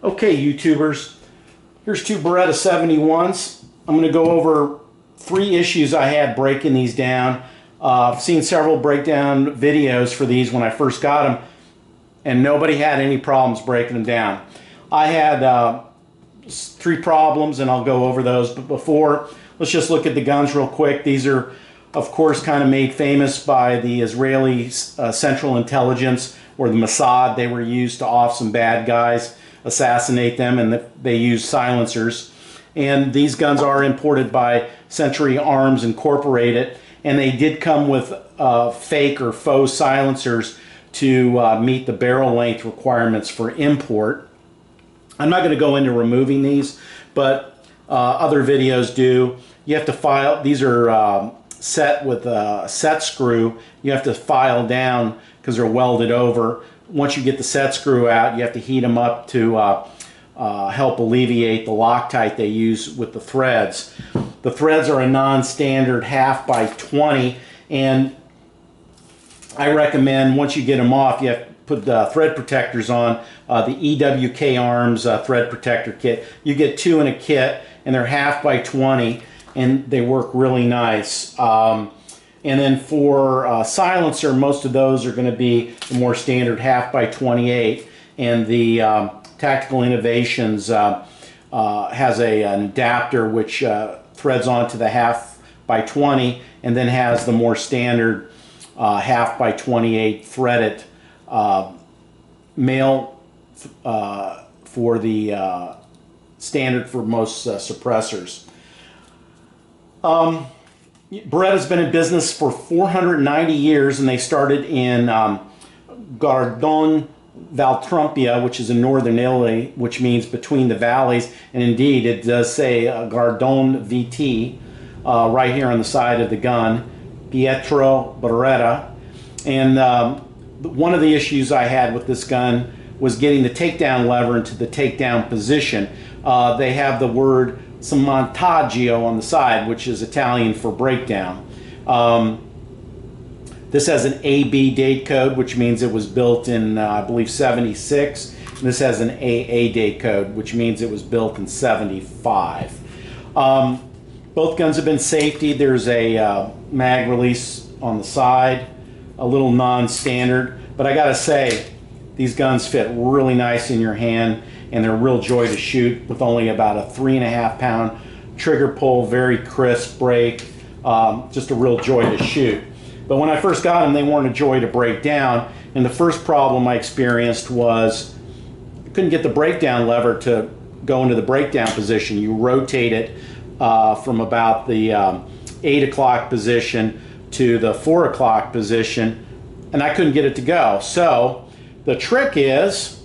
Okay, YouTubers, here's two Beretta 71s. I'm going to go over 3 issues I had breaking these down. I've seen several breakdown videos for these when I first got them, and nobody had any problems breaking them down. I had 3 problems, and I'll go over those. But before, let's just look at the guns real quick. These are, of course, kind of made famous by the Israeli Central Intelligence, or the Mossad. They were used to off some bad guys, assassinate them, and they used silencers. And these guns are imported by Century Arms Incorporated, and they did come with fake or faux silencers to meet the barrel length requirements for import. I'm not going to go into removing these, but other videos do. You have to file, these are set with a set screw. You have to file down because they're welded over. Once you get the set screw out, you have to heat them up to help alleviate the Loctite they use with the threads. The threads are a non-standard 1/2 by 20, and I recommend once you get them off, you have to put the thread protectors on. The EWK Arms thread protector kit. You get 2 in a kit, and they're 1/2 by 20, and they work really nice. And then for silencer, most of those are going to be the more standard 1/2 by 28, and the Tactical Innovations has an adapter which threads onto the 1/2 by 20, and then has the more standard 1/2 by 28 threaded male for the standard for most suppressors. Beretta's been in business for 490 years, and they started in Gardone Valtrompia, which is in northern Italy, which means between the valleys, and indeed it does say Gardone VT right here on the side of the gun, Pietro Beretta. And one of the issues I had with this gun was getting the takedown lever into the takedown position. They have the word smontaggio on the side, which is Italian for breakdown. This has an AB date code, which means it was built in, I believe, 76. And this has an AA date code, which means it was built in 75. Both guns have been safety. There's a mag release on the side, a little non-standard. But I gotta say, these guns fit really nice in your hand, and they're a real joy to shoot with only about a 3.5 pound trigger pull, very crisp break, just a real joy to shoot. But when I first got them, they weren't a joy to break down, and the first problem I experienced was I couldn't get the breakdown lever to go into the breakdown position. You rotate it from about the 8 o'clock position to the 4 o'clock position, and I couldn't get it to go. So the trick is,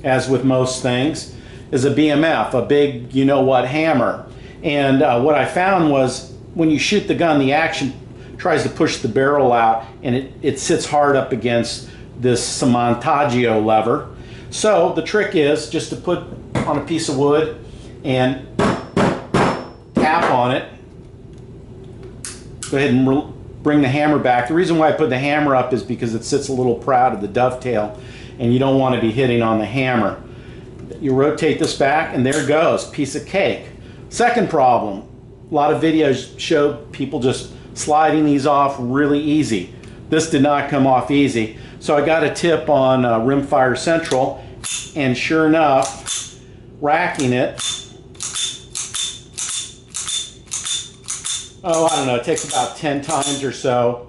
as with most things, is a BMF, a big you-know-what hammer. And what I found was when you shoot the gun, the action tries to push the barrel out, and it sits hard up against this smontaggio lever. So the trick is just to put on a piece of wood and tap on it. Go ahead and bring the hammer back. The reason why I put the hammer up is because it sits a little proud of the dovetail, and you don't want to be hitting on the hammer. You rotate this back, and there it goes, piece of cake. Second problem, a lot of videos show people just sliding these off really easy. This did not come off easy. So I got a tip on Rimfire Central, and sure enough, racking it, I don't know, it takes about 10 times or so,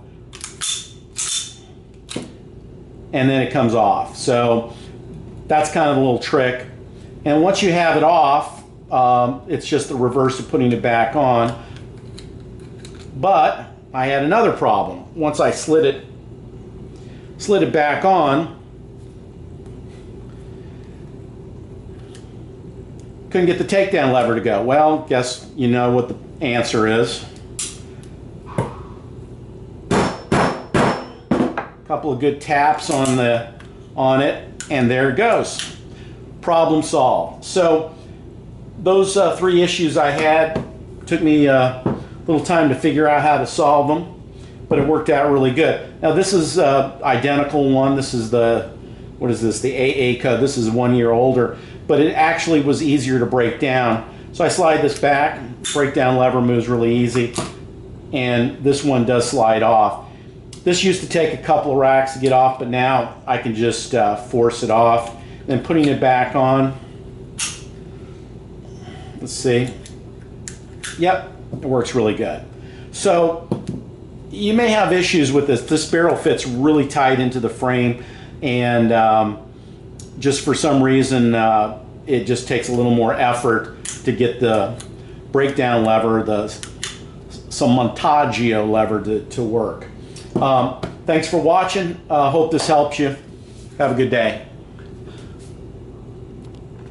and then it comes off. So that's kind of a little trick. And once you have it off, it's just the reverse of putting it back on. But I had another problem. Once I slid it back on, couldn't get the takedown lever to go. Well, guess you know what the answer is. Couple of good taps on it, and there it goes. Problem solved. So those 3 issues I had took me a little time to figure out how to solve them, but it worked out really good. Now this is identical one. This is the what is this, the AA code. This is 1 year older, but it actually was easier to break down. So I slide this back, breakdown lever moves really easy, and this one does slide off. This used to take a couple of racks to get off, but now I can just force it off. Then putting it back on, let's see, yep, it works really good. So you may have issues with this. This barrel fits really tight into the frame, and just for some reason it just takes a little more effort to get the breakdown lever, some montaggio lever to work. Thanks for watching. Hope this helps you. Have a good day.